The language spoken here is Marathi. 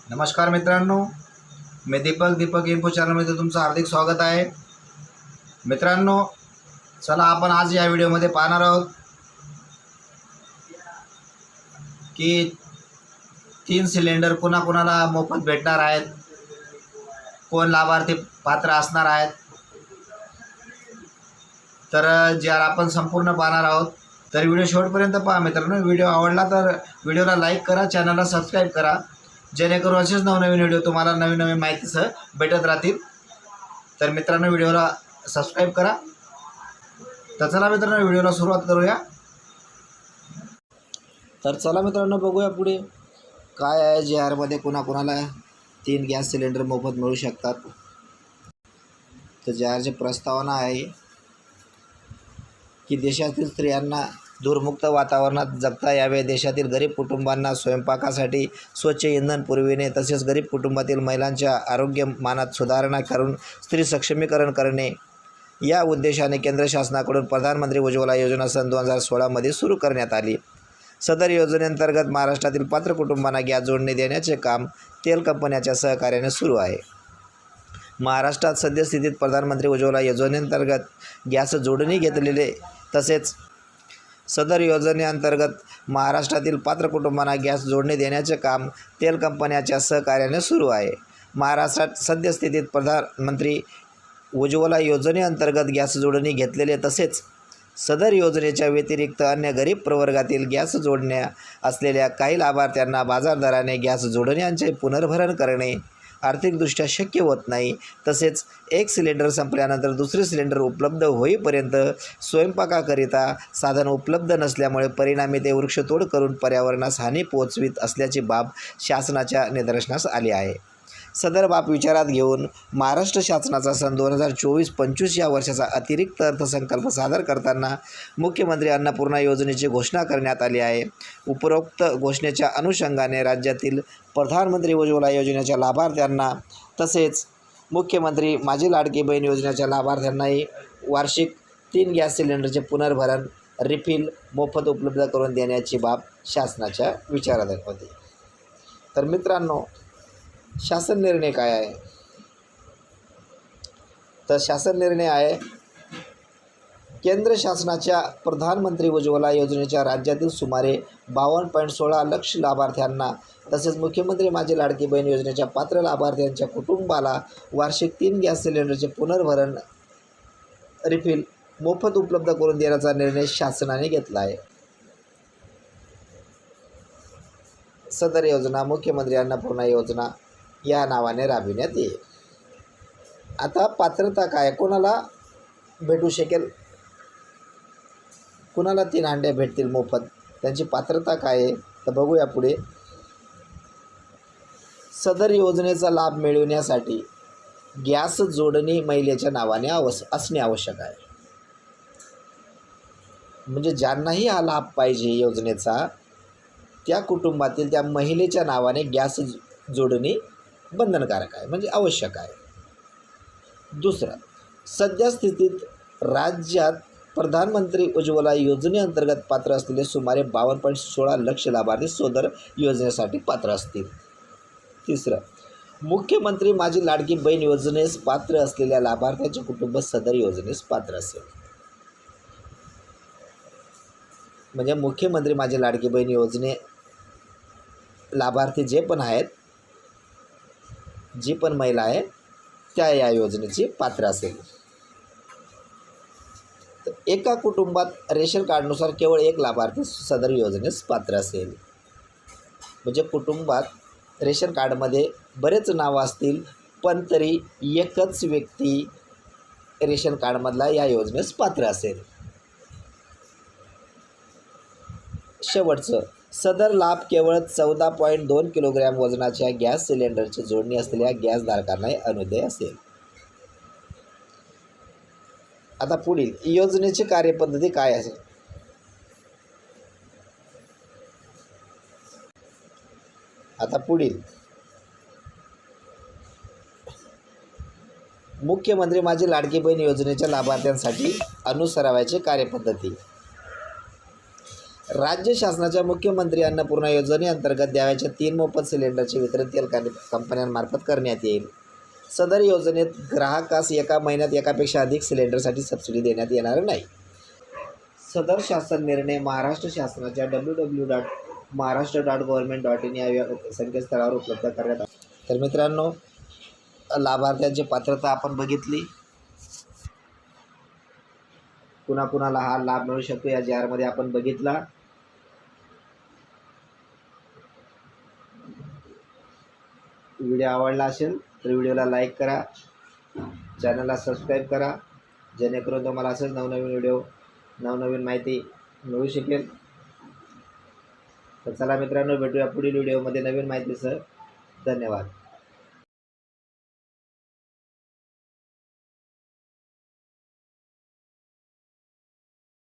नमस्कार मित्रांनो, मी दीपक इन्फो चॅनलमध्ये तुमचं हार्दिक स्वागत आहे. मित्रांनो, चला आपण आज या व्हिडिओमध्ये पाहणार आहोत की 3 सिलेंडर कुणाकुणाला मोफत भेटणार आहेत, कोण लाभार्थी पात्र असणार आहेत. तर ज्याला आपण संपूर्ण पाहणार आहोत. तर व्हिडिओ शेवटपर्यंत पहा मित्रांनो. व्हिडिओ आवडला तर व्हिडिओला लाईक करा, चॅनलला सबस्क्राईब करा, जेणेकरून असेच नवनवीन व्हिडिओ तुम्हाला नवीन माहितीसह भेटत राहतील. तर मित्रांनो, व्हिडिओला सबस्क्राईब करा. तर चला मित्रांनो, व्हिडिओला सुरुवात करूया. तर चला मित्रांनो, बघूया पुढे काय आहे. JRमध्ये कुणाकुणाला 3 गॅस सिलेंडर मोफत मिळू शकतात. तर JRची प्रस्तावना आहे की देशातील स्त्रियांना धूरमुक्त वातावरणात जगता यावे, देशातील गरीब कुटुंबांना स्वयंपाकासाठी स्वच्छ इंधन पुरविणे, तसेच गरीब कुटुंबातील महिलांच्या आरोग्यमानात सुधारणा करून स्त्री सक्षमीकरण करणे या उद्देशाने केंद्र शासनाकडून प्रधानमंत्री उज्ज्वला योजना सन 2016 सुरू करण्यात आली. सदर योजनेअंतर्गत महाराष्ट्रातील पात्र कुटुंबांना गॅस जोडणी देण्याचे काम तेल कंपन्यांच्या सहकार्याने सुरू आहे. महाराष्ट्रात सद्यस्थितीत प्रधानमंत्री उज्ज्वला योजनेअंतर्गत गॅस जोडणी घेतलेले तसेच सदर योजनेअंतर्गत महाराष्ट्रातील पात्र कुटुंबांना गॅस जोडणी देण्याचे काम तेल कंपन्यांच्या सहकार्याने सुरू आहे. महाराष्ट्रात सद्यस्थितीत प्रधानमंत्री उज्ज्वला योजनेअंतर्गत गॅस जोडणी घेतलेले तसेच सदर योजनेच्या व्यतिरिक्त अन्य गरीब प्रवर्गातील गॅस जोडण्या असलेल्या काही लाभार्थ्यांना बाजार दराने गॅस जोडण्यांचे पुनर्भरण करणे आर्थिकदृष्ट्या शक्य होत नाही. तसेच एक सिलेंडर संपल्यानंतर दुसरे सिलेंडर उपलब्ध होईपर्यंत स्वयंपाकाकरिता साधन उपलब्ध नसल्यामुळे परिणामी ते वृक्षतोड करून पर्यावरणास हानी पोहोचवित असल्याची बाब शासनाच्या निदर्शनास आली आहे. सदर बाब विचारात घेऊन महाराष्ट्र शासनाचा सन 2024-25 या वर्षाचा अतिरिक्त अर्थसंकल्प सादर करताना मुख्यमंत्री अन्नपूर्णा योजनेची घोषणा करण्यात आली आहे. उपरोक्त घोषणेच्या अनुषंगाने राज्यातील प्रधानमंत्री उज्ज्वला योजनेच्या लाभार्थ्यांना तसेच मुख्यमंत्री माझी लाडकी बहीण योजनेच्या लाभार्थ्यांनाही वार्षिक 3 गॅस सिलेंडरचे पुनर्भरण रिफिल मोफत उपलब्ध करून देण्याची बाब शासनाच्या विचारात होती. तर मित्रांनो, शासन निर्णय काय आहे? तर शासन निर्णय आहे, केंद्र शासनाच्या प्रधानमंत्री उज्ज्वला योजनेच्या राज्यातील सुमारे 52.16 लाख लाभार्थ्यांना तसेच मुख्यमंत्री माझी लाडकी बहीण योजनेच्या पात्र लाभार्थ्यांच्या कुटुंबाला वार्षिक 3 गॅस सिलेंडरचे पुनर्भरण रिफिल मोफत उपलब्ध करून देण्याचा निर्णय शासनाने घेतला आहे. सदर योजना मुख्यमंत्री अन्नपूर्णा योजना या नावाने राबविण्यात येईल. आता पात्रता काय, कोणाला भेटू शकेल, कुणाला 3 हांड्या भेटतील मोफत, त्यांची पात्रता काय आहे तर बघूया पुढे. सदर योजनेचा लाभ मिळविण्यासाठी गॅस जोडणी महिलेच्या नावाने असणे आवश्यक आहे. म्हणजे ज्यांनाही हा लाभ पाहिजे योजनेचा, त्या कुटुंबातील त्या महिलेच्या नावाने गॅस जोडणी बंधनकारक आहे, म्हणजे आवश्यक आहे. दुसरं, सध्या स्थितीत राज्यात प्रधानमंत्री उज्ज्वला योजनेअंतर्गत पात्र असलेले सुमारे 52.16 लाख लाभार्थी सदर योजनेसाठी पात्र असतील. तिसरं, मुख्यमंत्री माझी लाडकी बहीण योजनेस पात्र असलेल्या लाभार्थ्यांचे कुटुंब सदर योजनेस पात्र असेल. म्हणजे मुख्यमंत्री माझी लाडकी बहीण योजने लाभार्थी जे पण आहेत, जी पण महिला आहे त्या या योजनेची पात्र असेल. तर एका कुटुंबात रेशन कार्डनुसार केवळ एक लाभार्थी सदर योजनेस पात्र असेल. म्हणजे कुटुंबात रेशन कार्डमध्ये बरेच नावं असतील, पण तरी एकच व्यक्ती रेशन कार्डमधला या योजनेस पात्र असेल. शेवटचं, सदर लाभ केवळ 14.2 किलोग्रॅम वजनाच्या गॅस सिलेंडरची जोडणी असलेल्या गॅसधारकांना अनुदेय असेल. आता पुढील योजनेची कार्यपद्धती काय असेल? आता पुढील मुख्यमंत्री माझी लाडकी बहीण योजनेच्या लाभार्थ्यांसाठी अनुसरावयाची कार्यपद्धती. राज्य शासनाच्या मुख्यमंत्री अन्नपूर्णा योजनेअंतर्गत द्यावयाच्या 3 मोफत सिलेंडरचे वितरण तेल कंपन्यांमार्फत करण्यात येईल. सदर योजनेत ग्राहकास एका महिन्यात एकापेक्षा अधिक सिलेंडरसाठी सबसिडी देण्यात येणार नाही. सदर शासन निर्णय महाराष्ट्र शासनाच्या www.maharashtra.government.in या संकेतस्थळावर उपलब्ध करण्यात आला. तर मित्रांनो, लाभार्थ्यांची पात्रता आपण बघितली. कुणाकुणाला हा लाभ मिळू शकतो या जाहीरमध्ये आपण बघितला. व्हिडिओ आवडला असेल तर व्हिडिओला लाईक करा, चॅनलला सबस्क्राईब करा, जेणेकरून तुम्हाला असंच नवनवीन माहिती मिळू शकेल. तर चला मित्रांनो, भेटूया पुढील व्हिडिओमध्ये नवीन माहितीसह. धन्यवाद.